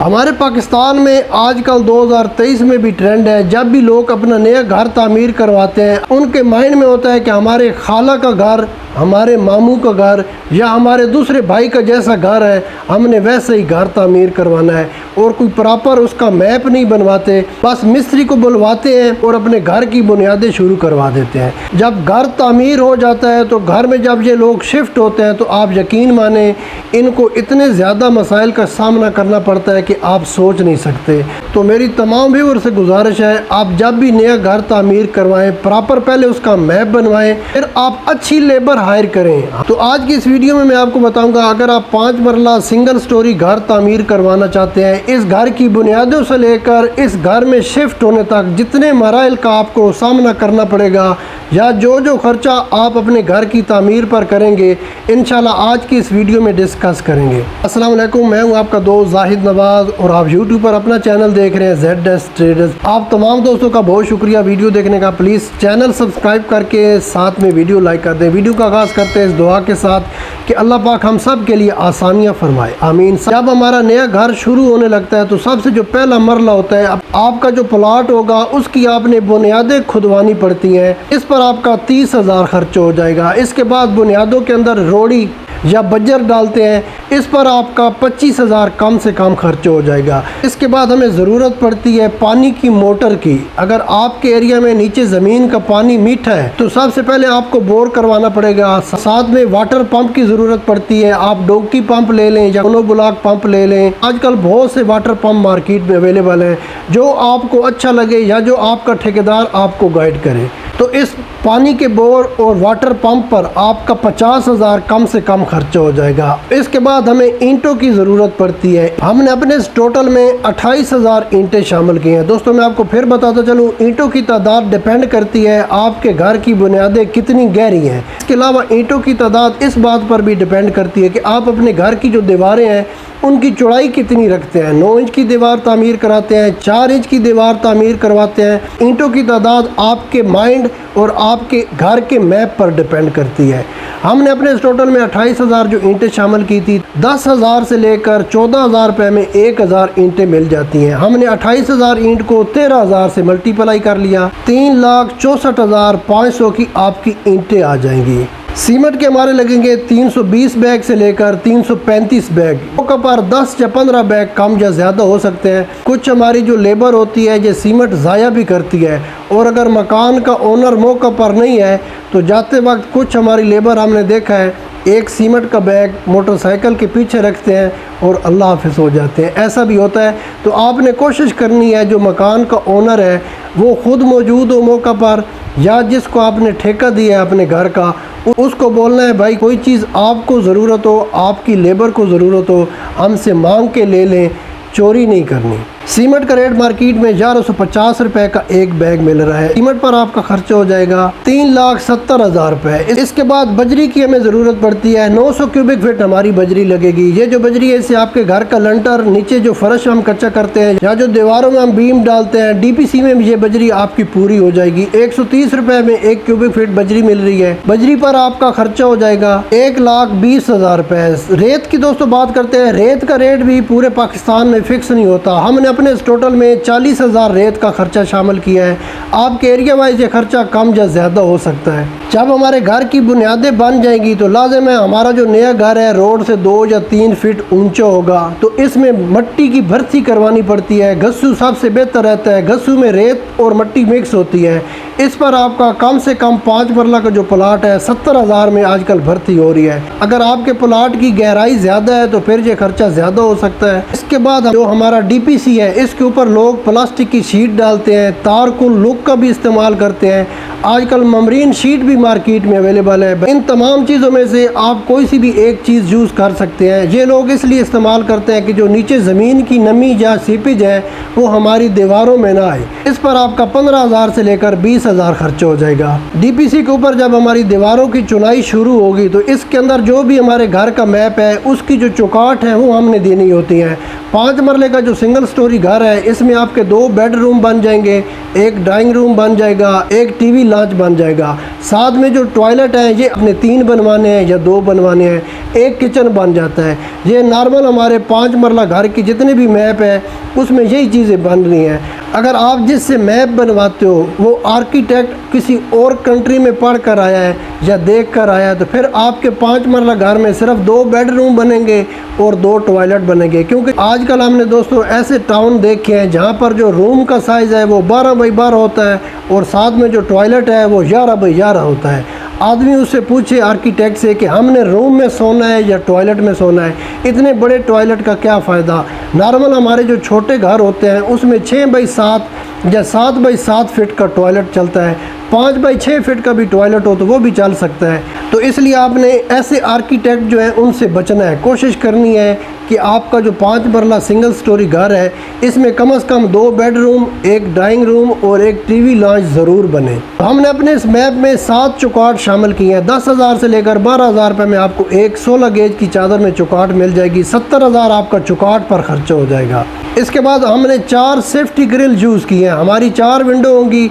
हमारे पाकिस्तान में आजकल 2023 में भी ट्रेंड है, जब भी लोग अपना नया घर तामीर करवाते हैं उनके माइंड में होता है कि हमारे खाला का घर, हमारे मामू का घर या हमारे दूसरे भाई का जैसा घर है, हमने वैसे ही घर तामीर करवाना है। और कोई प्रॉपर उसका मैप नहीं बनवाते, बस मिस्त्री को बुलवाते हैं और अपने घर की बुनियादें शुरू करवा देते हैं। जब घर तामीर हो जाता है तो घर में जब ये लोग शिफ्ट होते हैं तो आप यकीन माने इनको इतने ज़्यादा मसाइल का सामना करना पड़ता है कि आप सोच नहीं सकते। तो मेरी तमाम व्यूअर से गुजारिश है, आप जब भी नया घर तामीर करवाएं प्रॉपर पहले उसका मैप बनवाएं, फिर आप अच्छी लेबर हायर करें। तो आज की इस वीडियो में मैं आपको बताऊंगा, अगर आप 5 मरला सिंगल स्टोरी घर तामीर करवाना चाहते हैं, इस घर की बुनियादों से लेकर इस घर में शिफ्ट होने तक जितने मराइल का आपको सामना करना पड़ेगा या जो खर्चा आप अपने घर की तामीर पर करेंगे, इंशाल्लाह आज की इस वीडियो में डिस्कस करेंगे। अस्सलाम वालेकुम, मैं हूं आपका दोस्त जाहिद नवाज और आप यूट्यूब पर अपना चैनल देख रहे हैं ZS ट्रेडर्स। आप तमाम दोस्तों का बहुत शुक्रिया वीडियो देखने का। प्लीज़ चैनल सब्सक्राइब करके साथ में वीडियो लाइक कर दें। वीडियो का आगाज़ करते हैं इस दुआ के साथ कि अल्लाह पाक हम सब के लिए आसानियाँ फरमाए, आमीन। जब हमारा नया घर शुरू होने लगता है तो सबसे जो पहला मरला होता है, आपका जो प्लाट होगा उसकी आपने बुनियादें खुदवानी पड़ती हैं। इस पर आपका 30,000 खर्च हो जाएगा। इसके बाद बुनियादों के अंदर रोड़ी या बजर डालते हैं, इस पर आपका 25,000 कम से कम खर्च हो जाएगा। इसके बाद हमें ज़रूरत पड़ती है पानी की मोटर की। अगर आपके एरिया में नीचे ज़मीन का पानी मीठा है तो सबसे पहले आपको बोर करवाना पड़ेगा। साथ में वाटर पंप की ज़रूरत पड़ती है। आप डोंकी पंप ले लें या मोनोब्लॉक पंप ले लें। आजकल बहुत से वाटर पंप मार्केट में अवेलेबल हैं, जो आपको अच्छा लगे या जो आपका ठेकेदार आपको गाइड करे। तो इस पानी के बोर और वाटर पंप पर आपका 50,000 कम से कम खर्च हो जाएगा। इसके बाद हमें ईंटों की ज़रूरत पड़ती है। हमने अपने इस टोटल में 28,000 ईंटें शामिल की हैं। दोस्तों मैं आपको फिर बताता चलूँ, ईंटों की तादाद डिपेंड करती है आपके घर की बुनियादें कितनी गहरी हैं। इसके अलावा ईंटों की तादाद इस बात पर भी डिपेंड करती है कि आप अपने घर की जो दीवारें हैं उनकी चौड़ाई कितनी रखते हैं। 9 इंच की दीवार तामीर कराते हैं, 4 इंच की दीवार तामीर करवाते हैं। ईंटों की तादाद आपके माइंड और आपके घर के मैप पर डिपेंड करती है। हमने अपने इस टोटल में 28,000 जो ईंटें शामिल की थी, 10,000 से लेकर 14,000 रुपये में 1,000 ईंटें मिल जाती हैं। हमने 28,000 ईंट को 13,000 से मल्टीप्लाई कर लिया, 3,64,500 की आपकी ईंटें आ जाएंगी। सीमेंट के हमारे लगेंगे 320 बैग से लेकर 335 बैग। मौका पर 10 या 15 बैग कम या ज़्यादा हो सकते हैं। कुछ हमारी जो लेबर होती है ये सीमेंट ज़ाया भी करती है, और अगर मकान का ओनर मौका पर नहीं है तो जाते वक्त कुछ हमारी लेबर हमने देखा है एक सीमेंट का बैग मोटरसाइकिल के पीछे रखते हैं और अल्लाह हाफिज़ हो जाते हैं। ऐसा भी होता है। तो आपने कोशिश करनी है जो मकान का ओनर है वो ख़ुद मौजूद हो मौका पर, या जिसको आपने ठेका दिया है अपने घर का उसको बोलना है भाई कोई चीज़ आपको ज़रूरत हो, आपकी लेबर को ज़रूरत हो, हमसे मांग के ले लें, चोरी नहीं करनी। सीमेंट का रेट मार्केट में 1150 रुपये का एक बैग मिल रहा है। सीमेंट पर आपका खर्च हो जाएगा 3,70,000 रुपये। इसके बाद बजरी की हमें ज़रूरत पड़ती है। 900 क्यूबिक फीट हमारी बजरी लगेगी। ये जो बजरी है इससे आपके घर का लंटर, नीचे जो फर्श हम कच्चा करते हैं या जो दीवारों में हम बीम डालते हैं, DPC में भी ये बजरी आपकी पूरी हो जाएगी। 130 रुपये में 1 क्यूबिक फीट बजरी मिल रही है। बजरी पर आपका खर्चा हो जाएगा 1,20,000 रुपये। रेत की दोस्तों बात करते हैं। रेत का रेट भी पूरे पाकिस्तान में फिक्स नहीं होता। हमने अपने इस टोटल में 40,000 रेत का खर्चा शामिल किया है। आपके एरिया वाइज ये खर्चा कम या ज़्यादा हो सकता है। जब हमारे घर की बुनियादें बन जाएंगी तो लाजिम है हमारा जो नया घर है रोड से 2 या 3 फीट ऊंचा होगा, तो इसमें मिट्टी की भर्ती करवानी पड़ती है। गस्सू सबसे बेहतर रहता है। गस्सू में रेत और मिट्टी मिक्स होती है। इस पर आपका कम से कम 5 मरला का जो प्लाट है 70,000 में आजकल भर्ती हो रही है। अगर आपके प्लाट की गहराई ज़्यादा है तो फिर ये खर्चा ज़्यादा हो सकता है। इसके बाद जो हमारा DPC है इसके ऊपर लोग प्लास्टिक की शीट डालते हैं, तार को लुक का भी इस्तेमाल करते हैं। आजकल ममरीन शीट भी मार्केट में अवेलेबल है। इन तमाम चीज़ों में से आप कोई सी भी एक चीज़ यूज़ कर सकते हैं। ये लोग इसलिए इस्तेमाल करते हैं कि जो नीचे ज़मीन की नमी या सीपेज है वो हमारी दीवारों में ना आए। इस पर आपका 15,000 से लेकर 20,000 खर्च हो जाएगा। DPC के ऊपर जब हमारी दीवारों की चुनाई शुरू होगी तो इसके अंदर जो भी हमारे घर का मैप है उसकी जो चौकाट है वो हमने देनी होती है। 5 मरले का जो सिंगल स्टोरी घर है इसमें आपके 2 बेडरूम बन जाएंगे, एक ड्राइंग रूम बन जाएगा, एक टीवी लॉन्च बन जाएगा। साथ में जो टॉयलेट है ये अपने 3 बनवाने हैं या 2 बनवाने हैं। एक किचन बन जाता है। ये नॉर्मल हमारे 5 मरला घर की जितने भी मैप है उसमें यही चीज़ें बन रही हैं। अगर आप जिससे मैप बनवाते हो वो आर्किटेक्ट किसी और कंट्री में पढ़ कर आया है या देख कर आया है, तो फिर आपके 5 मरला घर में सिर्फ 2 बेडरूम बनेंगे और 2 टॉयलेट बनेंगे। क्योंकि आजकल हमने दोस्तों ऐसे टाउन देखे हैं जहाँ पर जो रूम का साइज़ है वो 12 बाई 12 होता है और साथ में जो टॉयलेट है वो 11 बाई 11 होता है। आदमी उससे पूछे आर्किटेक्ट से कि हमने रूम में सोना है या टॉयलेट में सोना है, इतने बड़े टॉयलेट का क्या फ़ायदा। नॉर्मल हमारे जो छोटे घर होते हैं उसमें 6 बाई 7 या 7 बाई 7 फीट का टॉयलेट चलता है, 5 बाई 6 फीट का भी टॉयलेट हो तो वो भी चल सकता है। तो इसलिए आपने ऐसे आर्किटेक्ट जो है उनसे बचना है। कोशिश करनी है कि आपका जो 5 मरला सिंगल स्टोरी घर है इसमें कम से कम 2 बेडरूम, 1 ड्राइंग रूम और 1 टीवी लॉन्च ज़रूर बने। तो हमने अपने इस मैप में 7 चौकाट शामिल किए हैं। 10,000 से लेकर 12,000 रुपये में आपको एक 16 गेज की चादर में चौकाट मिल जाएगी। 70,000 आपका चौकाट पर खर्चा हो जाएगा। इसके बाद हमने 4 सेफ्टी ग्रिल यूज़ किए हैं। हमारी 4 विंडो होंगी।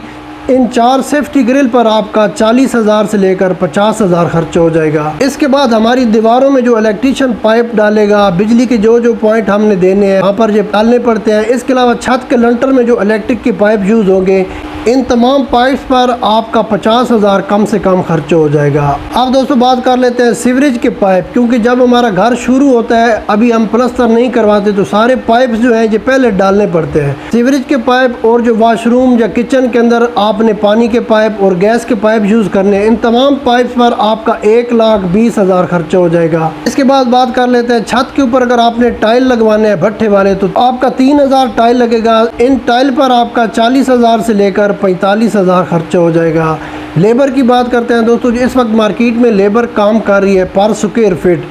इन 4 सेफ्टी ग्रिल पर आपका 40,000 से लेकर 50,000 खर्चा हो जाएगा। इसके बाद हमारी दीवारों में जो इलेक्ट्रीशियन पाइप डालेगा, बिजली के जो पॉइंट हमने देने हैं वहाँ पर ये डालने पड़ते हैं। इसके अलावा छत के लंटर में जो इलेक्ट्रिक के पाइप यूज़ होंगे, इन तमाम पाइप्स पर आपका 50,000 कम से कम खर्च हो जाएगा। अब दोस्तों बात कर लेते हैं सीवरेज के पाइप। क्योंकि जब हमारा घर शुरू होता है, अभी हम प्लस्तर नहीं करवाते, तो सारे पाइप्स जो हैं ये पहले डालने पड़ते हैं। सीवरेज के पाइप और जो वॉशरूम या किचन के अंदर आपने पानी के पाइप और गैस के पाइप यूज़ करने, इन तमाम पाइप्स पर आपका 1,20,000 खर्चा हो जाएगा। इसके बाद बात कर लेते हैं छत के ऊपर अगर आपने टाइल लगवाने हैं भट्ठे वाले, तो आपका 3,000 टाइल लगेगा। इन टाइल पर आपका 40,000 से लेकर 45,000 खर्चा हो जाएगा। लेबर की बात करते हैं दोस्तों, इस वक्त मार्केट में लेबर काम कर रही है पर स्क्वायर फीट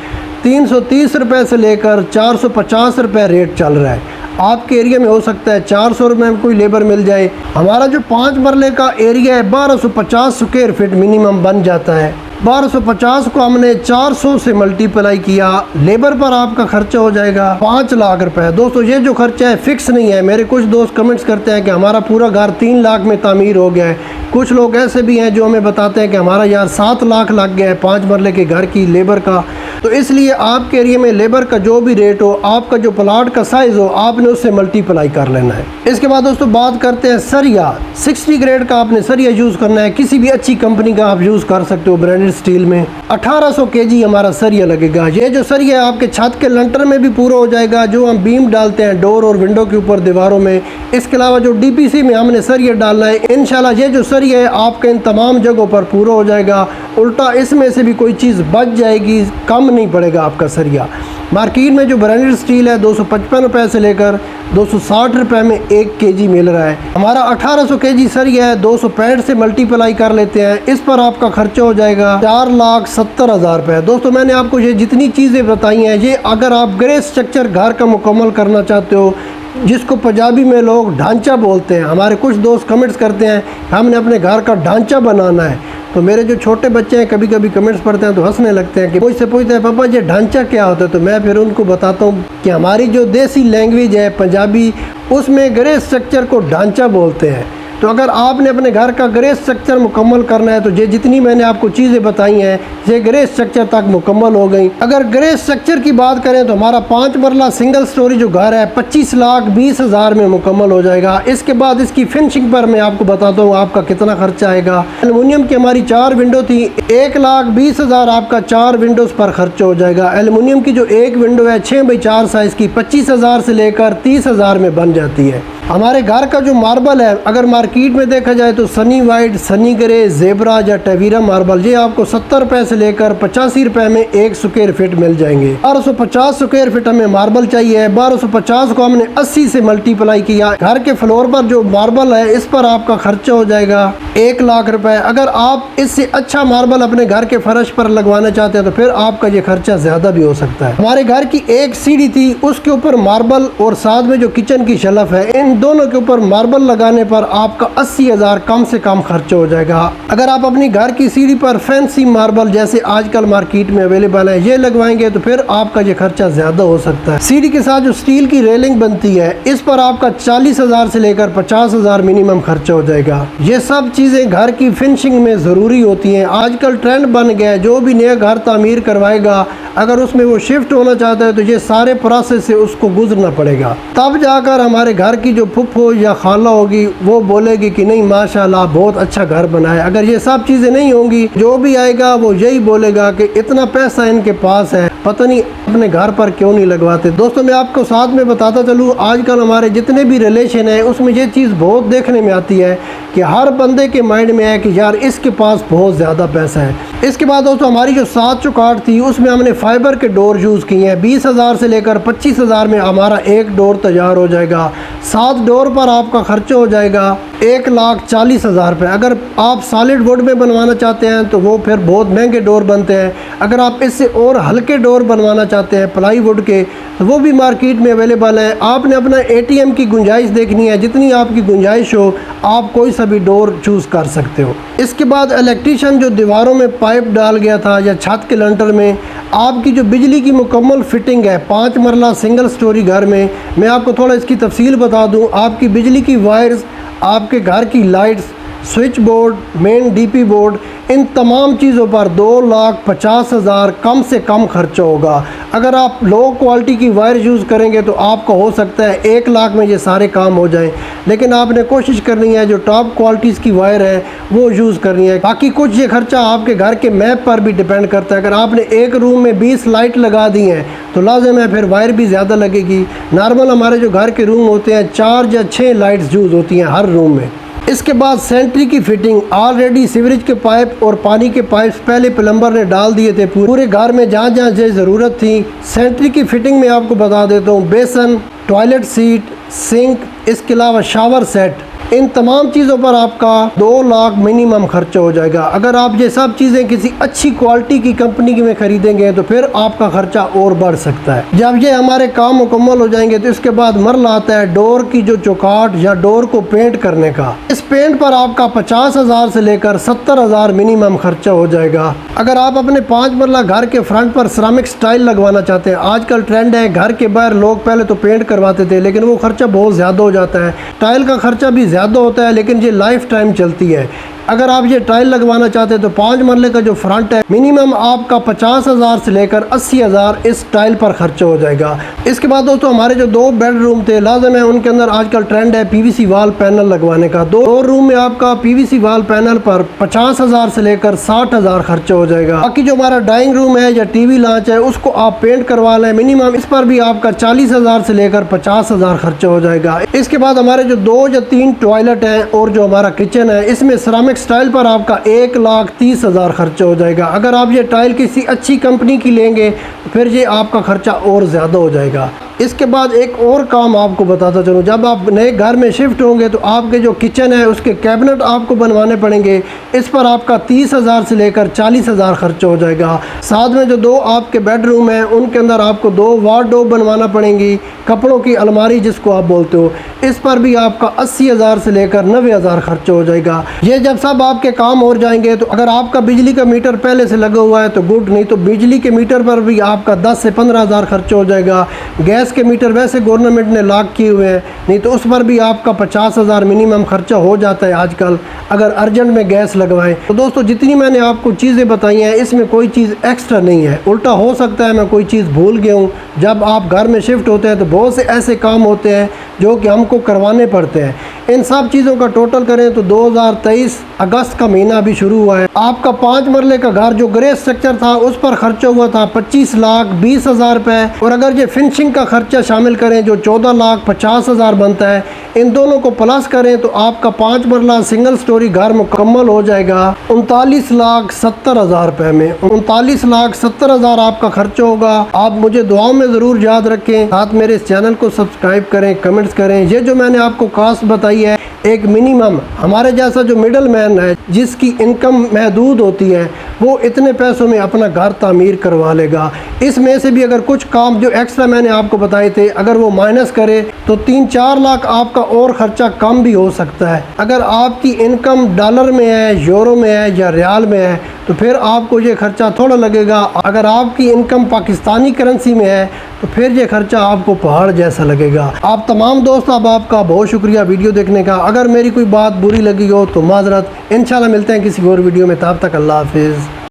330 रुपये से लेकर 450 रुपये रेट चल रहा है। आपके एरिया में हो सकता है 400 रुपये में कोई लेबर मिल जाए। हमारा जो 5 मरले का एरिया है 1250 स्क्वायर फीट मिनिमम बन जाता है। 1250 को हमने 400 से मल्टीप्लाई किया, लेबर पर आपका खर्चा हो जाएगा 5 लाख रुपए। दोस्तों ये जो खर्चा है फिक्स नहीं है। मेरे कुछ दोस्त कमेंट्स करते हैं कि हमारा पूरा घर 3 लाख में तामीर हो गया है। कुछ लोग ऐसे भी हैं जो हमें बताते हैं कि हमारा यार 7 लाख लग गया है 5 मरले के घर की लेबर का। तो इसलिए आपके एरिया में लेबर का जो भी रेट हो, आपका जो प्लाट का साइज़ हो, आपने उससे मल्टीप्लाई कर लेना है। इसके बाद दोस्तों बात करते हैं सरिया। 60 ग्रेड का आपने सरिया यूज़ करना है। किसी भी अच्छी कंपनी का आप यूज़ कर सकते हो ब्रांडेड स्टील में। 1800 kg हमारा सरिया लगेगा। ये जो सरिया आपके छत के लंटर में भी पूरा हो जाएगा, जो हम बीम डालते हैं डोर और विंडो के ऊपर दीवारों में। इसके अलावा जो DPC में हमने सरिया डालना है, इंशाल्लाह ये जो सरिया है आपके इन तमाम जगहों पर पूरा हो जाएगा। उल्टा इसमें से भी कोई चीज़ बच जाएगी, कम नहीं पड़ेगा आपका सरिया। मार्केट में जो ब्रांडेड स्टील है 255 रुपये से लेकर 260 रुपये में 1 kg मिल रहा है। हमारा 1800 kg सरिया है, 265 से मल्टीप्लाई कर लेते हैं, इस पर आपका खर्चा हो जाएगा 4,70,000 रुपये। दोस्तों मैंने आपको ये जितनी चीज़ें बताई हैं, ये अगर आप ग्रे स्ट्रक्चर घर का मुकम्मल करना चाहते हो, जिसको पंजाबी में लोग ढांचा बोलते हैं। हमारे कुछ दोस्त कमेंट्स करते हैं हमने अपने घर का ढांचा बनाना है, तो मेरे जो छोटे बच्चे हैं कभी कभी कमेंट्स पढ़ते हैं तो हंसने लगते हैं कि मुझसे पूछते हैं पापा ये ढांचा क्या होता है। तो मैं फिर उनको बताता हूँ कि हमारी जो देसी लैंग्वेज है पंजाबी, उसमें ग्रे स्ट्रक्चर को ढांचा बोलते हैं। तो अगर आपने अपने घर का ग्रे स्ट्रक्चर मुकम्मल करना है तो ये जितनी मैंने आपको चीज़ें बताई हैं ये ग्रे स्ट्रक्चर तक मुकम्मल हो गई। अगर ग्रे स्ट्रक्चर की बात करें तो हमारा 5 मरला सिंगल स्टोरी जो घर है 25,20,000 में मुकम्मल हो जाएगा। इसके बाद इसकी फिनिशिंग पर मैं आपको बताता हूँ आपका कितना खर्चा आएगा। एल्युमिनियम की हमारी 4 विंडो थी, 1,20,000 आपका 4 विंडोज़ पर खर्चा हो जाएगा। एल्युमिनियम की जो एक विंडो है 6 बाई 4 साइज़ की 25,000 से लेकर 30,000 में बन जाती है। हमारे घर का जो मार्बल है अगर मार्केट में देखा जाए तो Sunny white, Sunny grey, zebra या टवीरा मार्बल, ये आपको 70 रुपये से लेकर 85 रुपये में 1 स्क्वायर फीट मिल जाएंगे। 1250 स्क्वायर फीट हमें मार्बल चाहिए। 1250 को हमने 80 से मल्टीप्लाई किया। घर के फ्लोर पर जो मार्बल है इस पर आपका खर्चा हो जाएगा 1 लाख रुपए। अगर आप इससे अच्छा मार्बल अपने घर के फर्श पर लगवाना चाहते हैं तो फिर आपका ये खर्चा ज़्यादा भी हो सकता है। हमारे घर की एक सीढ़ी थी, उसके ऊपर मार्बल और साथ में जो किचन की शेल्फ है, इन इन दोनों के ऊपर मार्बल लगाने पर आपका 80,000 कम से कम खर्च हो जाएगा। अगर आप अपनी घर की सीढ़ी पर फैंसी मार्बल जैसे आजकल मार्केट में अवेलेबल है ये लगवाएंगे तो फिर आपका ये खर्चा ज्यादा हो सकता है। सीढ़ी के साथ जो स्टील की रेलिंग बनती है इस पर आपका 40,000 से लेकर 50,000 मिनिमम खर्चा हो जाएगा। ये सब चीजें घर की फिनिशिंग में जरूरी होती हैं। आजकल ट्रेंड बन गया है, जो भी नया घर तामीर करवाएगा अगर उसमें वो शिफ्ट होना चाहता है तो ये सारे प्रोसेस से उसको गुजरना पड़ेगा, तब जाकर हमारे घर की जो फुफ्फो या खाला होगी वो बोलेगी कि नहीं माशाल्लाह बहुत अच्छा घर बना है। अगर ये सब चीज़ें नहीं होंगी जो भी आएगा वो यही बोलेगा कि इतना पैसा इनके पास है, पता नहीं अपने घर पर क्यों नहीं लगवाते। दोस्तों मैं आपको साथ में बताता चलूँ, आजकल हमारे जितने भी रिलेशन है उसमें ये चीज़ बहुत देखने में आती है कि हर बंदे के माइंड में है कि यार इसके पास बहुत ज़्यादा पैसा है। इसके बाद दोस्तों हमारी जो 7 चौकाट थी उसमें हमने फाइबर के डोर यूज़ किए हैं। 20,000 से लेकर 25,000 में हमारा एक डोर तैयार हो जाएगा। 7 डोर पर आपका खर्चा हो जाएगा 1,40,000 रुपये। अगर आप सॉलिड वुड में बनवाना चाहते हैं तो वो फिर बहुत महंगे डोर बनते हैं। अगर आप इससे और हल्के डोर बनवाना चाहते हैं प्लाई वुड के तो वो भी मार्केट में अवेलेबल है। आपने अपना ATM की गुंजाइश देखनी है, जितनी आपकी गुंजाइश हो आप कोई सा भी डोर चूज़ कर सकते हो। इसके बाद इलेक्ट्रीशियन जो दीवारों में पाइप डाल गया था या छत के लंटर में, आपकी जो बिजली की मुकम्मल फिटिंग है 5 मरला सिंगल स्टोरी घर में, मैं आपको थोड़ा इसकी तफसील बता दूं। आपकी बिजली की वायर्स, आपके घर की lights, switch board, main DP board, इन तमाम चीज़ों पर 2,50,000 कम से कम खर्चा होगा। अगर आप लो क्वालिटी की वायर यूज़ करेंगे तो आपका हो सकता है 1 लाख में ये सारे काम हो जाएं, लेकिन आपने कोशिश करनी है जो टॉप क्वालिटीज़ की वायर है वो यूज़ करनी है। बाकी कुछ ये खर्चा आपके घर के मैप पर भी डिपेंड करता है। अगर आपने एक रूम में 20 लाइट लगा दी हैं तो लाजिम है फिर वायर भी ज़्यादा लगेगी। नॉर्मल हमारे जो घर के रूम होते हैं 4 या 6 लाइट्स यूज़ होती हैं हर रूम में। इसके बाद सेंट्री की फिटिंग, ऑलरेडी सीवरेज के पाइप और पानी के पाइप्स पहले प्लम्बर ने डाल दिए थे पूरे घर में जहाँ जहाँ जो ज़रूरत थी। सेंट्री की फिटिंग में आपको बता देता हूँ, बेसन, टॉयलेट सीट, सिंक, इसके अलावा शावर सेट, इन तमाम चीज़ों पर आपका 2 लाख मिनिमम खर्चा हो जाएगा। अगर आप ये सब चीज़ें किसी अच्छी क्वालिटी की कंपनी में ख़रीदेंगे तो फिर आपका खर्चा और बढ़ सकता है। जब ये हमारे काम मुकम्मल हो जाएंगे तो इसके बाद मरला आता है डोर की जो चौकाट या डोर को पेंट करने का। इस पेंट पर आपका 50,000 से लेकर 70,000 मिनिमम खर्चा हो जाएगा। अगर आप अपने 5 मरला घर के फ्रंट पर सिरामिक स्टाइल लगवाना चाहते हैं, आजकल ट्रेंड है, घर के बाहर लोग पहले तो पेंट करवाते थे लेकिन वो खर्चा बहुत ज़्यादा हो जाता है। टाइल का खर्चा भी ज़्यादा होता है लेकिन ये लाइफ टाइम चलती है। अगर आप ये टाइल लगवाना चाहते हैं तो 5 मरले का जो फ्रंट है मिनिमम आपका 50,000 से लेकर 80,000 इस टाइल पर खर्चा हो जाएगा। इसके बाद दोस्तों हमारे जो 2 बेडरूम थे लाजम है उनके अंदर आजकल ट्रेंड है PVC वाल पैनल लगवाने का। 2 रूम में आपका PVC वाल पैनल पर 50,000 से लेकर 60,000 खर्चा हो जाएगा। बाकी जो हमारा डाइनिंग रूम है या TV लॉन्च है उसको आप पेंट करवा लें, मिनिमम इस पर भी आपका 40,000 से लेकर 50,000 खर्चा हो जाएगा। इसके बाद हमारे जो 2 या 3 टॉयलेट हैं और जो हमारा किचन है इसमें सिरामिक टाइल पर आपका 1,30,000 खर्चा हो जाएगा। अगर आप ये टाइल किसी अच्छी कंपनी की लेंगे तो फिर ये आपका खर्चा और ज़्यादा हो जाएगा। इसके बाद एक और काम आपको बताता चलूँ, जब आप नए घर में शिफ्ट होंगे तो आपके जो किचन है उसके कैबिनेट आपको बनवाने पड़ेंगे। इस पर आपका 30,000 से लेकर 40,000 खर्चा हो जाएगा। साथ में जो 2 आपके बेडरूम हैं उनके अंदर आपको 2 वार्डरोब बनवाना पड़ेंगी, कपड़ों की अलमारी जिसको आप बोलते हो, इस पर भी आपका 80,000 से लेकर 90,000 खर्चा हो जाएगा। ये जब सब आपके काम हो जाएंगे तो अगर आपका बिजली का मीटर पहले से लगा हुआ है तो गुड, नहीं तो बिजली के मीटर पर भी आपका 10 से 15,000 खर्चा हो जाएगा। गैस के मीटर वैसे गवर्नमेंट ने लॉक किए हुए हैं, नहीं तो उस पर भी आपका 50,000 मिनिमम खर्चा हो जाता है आजकल अगर अर्जेंट में गैस लगवाएं। तो दोस्तों जितनी मैंने आपको चीज़ें बताई हैं इसमें कोई चीज़ एक्स्ट्रा नहीं है। उल्टा हो सकता है मैं कोई चीज़ भूल गया हूँ। जब आप घर में शिफ्ट होते हैं तो बहुत से ऐसे काम होते हैं जो कि हमको करवाने पड़ते हैं। इन सब चीज़ों का टोटल करें तो 2023 अगस्त का महीना अभी शुरू हुआ है। आपका 5 मरले का घर जो ग्रे स्ट्रक्चर था उस पर खर्चा हुआ था 25,20,000 रुपये, और अगर ये फिनिशिंग का खर्चा शामिल करें जो 14,50,000 बनता है, इन दोनों को प्लस करें तो आपका 5 मरला सिंगल स्टोरी घर मुकम्मल हो जाएगा 39,70,000 रुपये में। 39,70,000 आपका खर्चा होगा। आप मुझे दुआओं में ज़रूर याद रखें, साथ मेरे इस चैनल को सब्सक्राइब करें, कमेंट्स करें। ये जो मैंने आपको कॉस्ट बताई बताई है, एक मिनिमम हमारे जैसा जो मिडल मैन है जिसकी इनकम महदूद होती है वो इतने पैसों में अपना घर तामीर करवा लेगा। इसमें से भी अगर कुछ काम जो एक्स्ट्रा मैंने आपको बताए थे अगर वो माइनस करे तो 3-4 लाख आपका और ख़र्चा कम भी हो सकता है। अगर आपकी इनकम डॉलर में है, यूरो में है या रियाल में है तो फिर आपको ये ख़र्चा थोड़ा लगेगा। अगर आपकी इनकम पाकिस्तानी करेंसी में है तो फिर ये खर्चा आपको पहाड़ जैसा लगेगा। आप तमाम दोस्त अब आपका बहुत शुक्रिया वीडियो देखने का। अगर मेरी कोई बात बुरी लगी हो तो माजरत। इंशाल्लाह मिलते हैं किसी और वीडियो में, तब तक अल्लाह हाफिज़।